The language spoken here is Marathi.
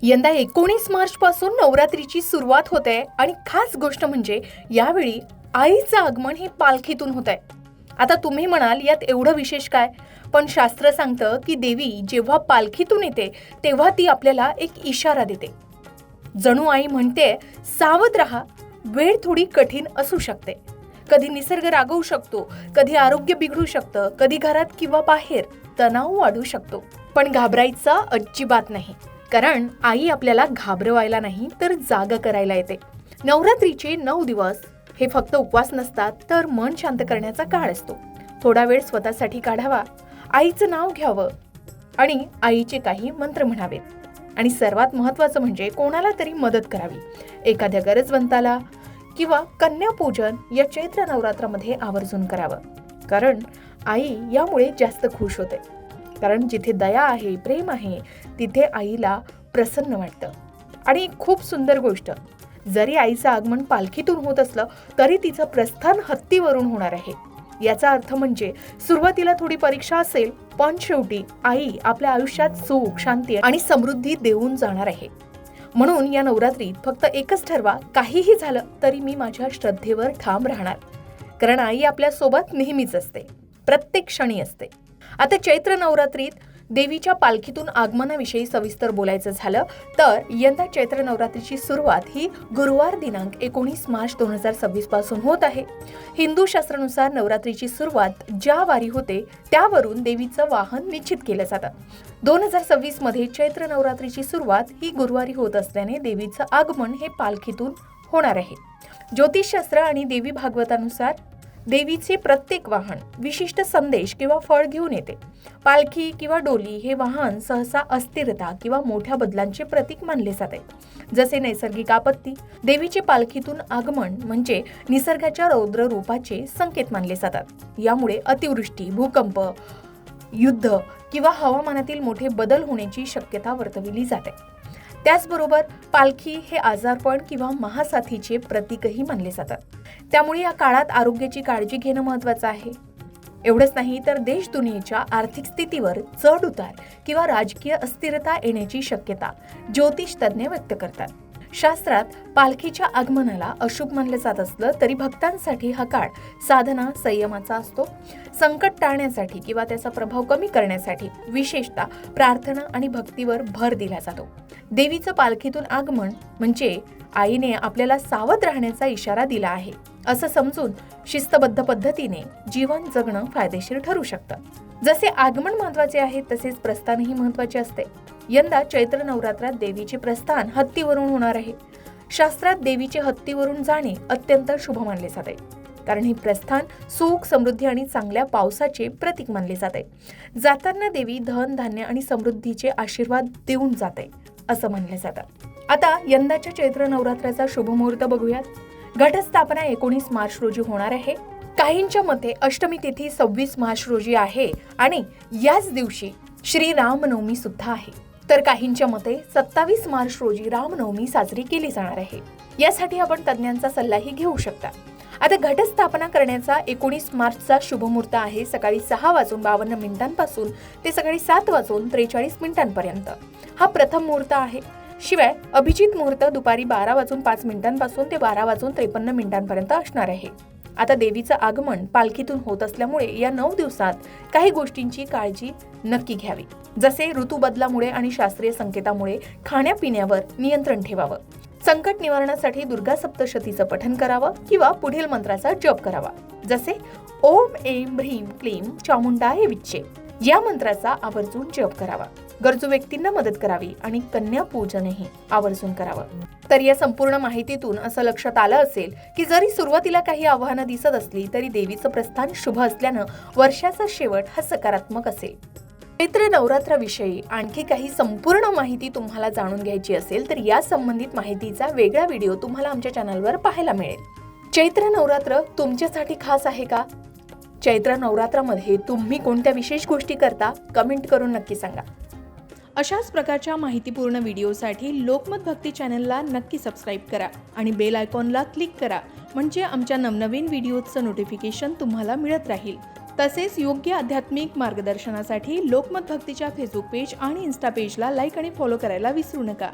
यंदा 19 मार्च पासून नवरात्रीची सुरुवात होते आणि खास गोष्ट म्हणजे यावेळी आईचं आगमन हे पालखीतून होत आहे. आता तुम्ही म्हणाल यात एवढं विशेष काय, पण शास्त्र सांगतं की देवी जेव्हा पालखीतून येते तेव्हा ती आपल्याला एक इशारा देते. जणू आई म्हणते, सावध राहा, वेळ थोडी कठीण असू शकते. कधी निसर्ग रागवू शकतो, कधी आरोग्य बिघडू शकतं, कधी घरात किंवा बाहेर तणाव वाढू शकतो. पण घाबरायचं अजिबात नाही, कारण आई आपल्याला घाबरवायला नाही तर जाग करायला येते. नवरात्रीचे 9 दिवस हे फक्त उपवास नसतात, तर मन शांत करण्याचा काळ असतो. थोडा वेळ स्वतःसाठी काढावा, आईचं नाव घ्यावं आणि आईचे काही मंत्र म्हणावेत आणि सर्वात महत्त्वाचं म्हणजे कोणाला तरी मदत करावी. एखाद्या गरजवंताला किंवा कन्यापूजन या चैत्र नवरात्रामध्ये आवर्जून करावं, कारण आई यामुळे जास्त खुश होते. कारण जिथे दया आहे, प्रेम आहे, तिथे आईला प्रसन्न वाटतं. आणि खूप सुंदर गोष्ट, जरी आईचं आगमन पालखीतून होत असलं तरी तिचं प्रस्थान हत्तीवरून होणार आहे. याचा अर्थ म्हणजे सुरुवातीला थोडी परीक्षा असेल, पण शेवटी आई आपल्या आयुष्यात सुख, शांती आणि समृद्धी देऊन जाणार आहे. म्हणून या नवरात्रीत फक्त एकच ठरवा, काहीही झालं तरी मी माझ्या श्रद्धेवर ठाम राहणार, कारण आई आपल्या सोबत नेहमीच असते, प्रत्येक क्षणी असते. आता चैत्र नवरात्रीत देवीच्या पालखीतून आगमनाविषयी सविस्तर बोलायचं झालं तर यंदा चैत्र नवरात्रीची सुरुवात ही गुरुवार दिनांक 19 मार्च 2026 पासून होत आहे. हिंदू शास्त्रानुसार नवरात्रीची सुरुवात ज्या वारी होते त्यावरून देवीचं वाहन निश्चित केलं जातं. 2026 मध्ये चैत्र नवरात्रीची सुरुवात ही गुरुवारी होत असल्याने देवीचं आगमन हे पालखीतून होणार आहे. ज्योतिषशास्त्र आणि देवी भागवतानुसार देवीचे प्रत्येक वाहन विशिष्ट संदेश किंवा फळ घेऊन येते. पालखी किंवा डोली हे वाहन सहसा अस्थिरता किंवा मोठ्या बदलांचे प्रतीक मानले जाते, जसे नैसर्गिक आपत्ती. देवीचे पालखीतून आगमन म्हणजे निसर्गाच्या रौद्र रूपाचे संकेत मानले जातात. यामुळे अतिवृष्टी, भूकंप, युद्ध किंवा हवामानातील मोठे बदल होण्याची शक्यता वर्तविली जाते. त्याचबरोबर पालखी हे आजारपण किंवा महासाथीचे प्रतीकही मानले जातात. त्यामुळे या काळात आरोग्याची काळजी घेणं महत्त्वाचं आहे. एवढंच नाही तर देश दुनियेच्या आर्थिक स्थितीवर चढ उतार किंवा राजकीय अस्थिरता येण्याची शक्यता ज्योतिष तज्ज्ञ व्यक्त करतात. शास्त्रात पालखीच्या आगमनाला अशुभ मानलं जात असलं तरी भक्तांसाठी हा काळ साधना, संयमाचा असतो. संकट टाळण्यासाठी किंवा त्याचा प्रभाव कमी करण्यासाठी विशेषतः प्रार्थना आणि भक्तीवर भर दिला जातो. देवीचं पालखीतून आगमन म्हणजे आईने आपल्याला सावध राहण्याचा इशारा दिला आहे असं समजून शिस्तबद्ध पद्धतीने जीवन जगणं फायदेशीर ठरू शकतं. जसे आगमन महत्त्वाचे आहे तसेच प्रस्थानही महत्त्वाचे असते. यंदा चैत्र नवरात्रात देवीचे प्रस्थान हत्तीवरून होणार आहे. शास्त्रात देवीचे हत्तीवरून जाणे अत्यंत शुभ मानले जाते, कारण हे प्रस्थान सुख, समृद्धी आणि चांगल्या पावसाचे प्रतीक मानले जाते. जाताना देवी धन, धान्य आणि समृद्धीचे आशीर्वाद देऊन जाते असं मानले जातं. आता यंदाच्या चैत्र नवरात्राचा शुभमुहूर्त बघूयात. घटस्थापना 19 मार्च रोजी होणार आहे. काहींच्या मते अष्टमी तिथी 26 मार्च रोजी आहे आणि याच दिवशी श्री रामनवमी सुद्धा आहे. तर काहींच्या मते 27 मार्च रोजी रामनवमी साजरी केली जाणार आहे. यासाठी आपण तज्ज्ञांचा सल्लाही घेऊ शकता. आता घटस्थापना करण्याचा 19 मार्चचा शुभमुहूर्त आहे सकाळी 6:52 पासून ते सकाळी 7:43 हा प्रथम मुहूर्त आहे. शिवाय अभिजित मुहूर्त दुपारी 12:05 पासून ते 12:53 असणार आहे. आता देवीचं आगमन पालखीतून होत असल्यामुळे या 9 दिवसात काही गोष्टींची काळजी नक्की घ्यावी. जसे ऋतू बदलामुळे आणि शास्त्रीय संकेतामुळे खाण्यापिण्यावर नियंत्रण ठेवावं. संकट निवारणासाठी दुर्गा सप्तशतीचं पठण करावं किंवा पुढील मंत्राचा जप करावा, जसे ओम ऐं ह्रीं क्लीं चामुंडाय विच्चे या मंत्राचा आवर्जून जप करावा. गरजू व्यक्तींना मदत करावी आणि कन्या पूजनही आवर्जून करावं. तर या संपूर्ण माहितीतून असं लक्षात आलं असेल की जरी सुरुवातीला काही आव्हानं दिसत असली तरी देवीचं प्रस्थान शुभ असल्यानं वर्षाचा शेवट हा सकारात्मक असेल. चैत्र नवरात्राविषयी आणखी काही संपूर्ण माहिती तुम्हाला जाणून घ्यायची असेल तर या संबंधित माहितीचा वेगळा व्हिडिओ तुम्हाला आमच्या चॅनलवर पाहायला मिळेल. चैत्र नवरात्र तुमच्यासाठी खास आहे का? चैत्र नवरात्रामध्ये तुम्ही कोणत्या विशेष गोष्टी करता? कमेंट करून नक्की सांगा. अशाच प्रकारच्या माहितीपूर्ण व्हिडिओसाठी लोकमत भक्ती चॅनलला नक्की सबस्क्राईब करा आणि बेल आयकॉनला क्लिक करा, म्हणजे आमच्या नवनवीन व्हिडिओचं नोटिफिकेशन तुम्हाला मिळत राहील. तसेच योग्य आध्यात्मिक मार्गदर्शनासाठी लोकमत भक्तीच्या फेसबुक पेज आणि इन्स्टा पेजला लाईक आणि फॉलो करायला विसरू नका.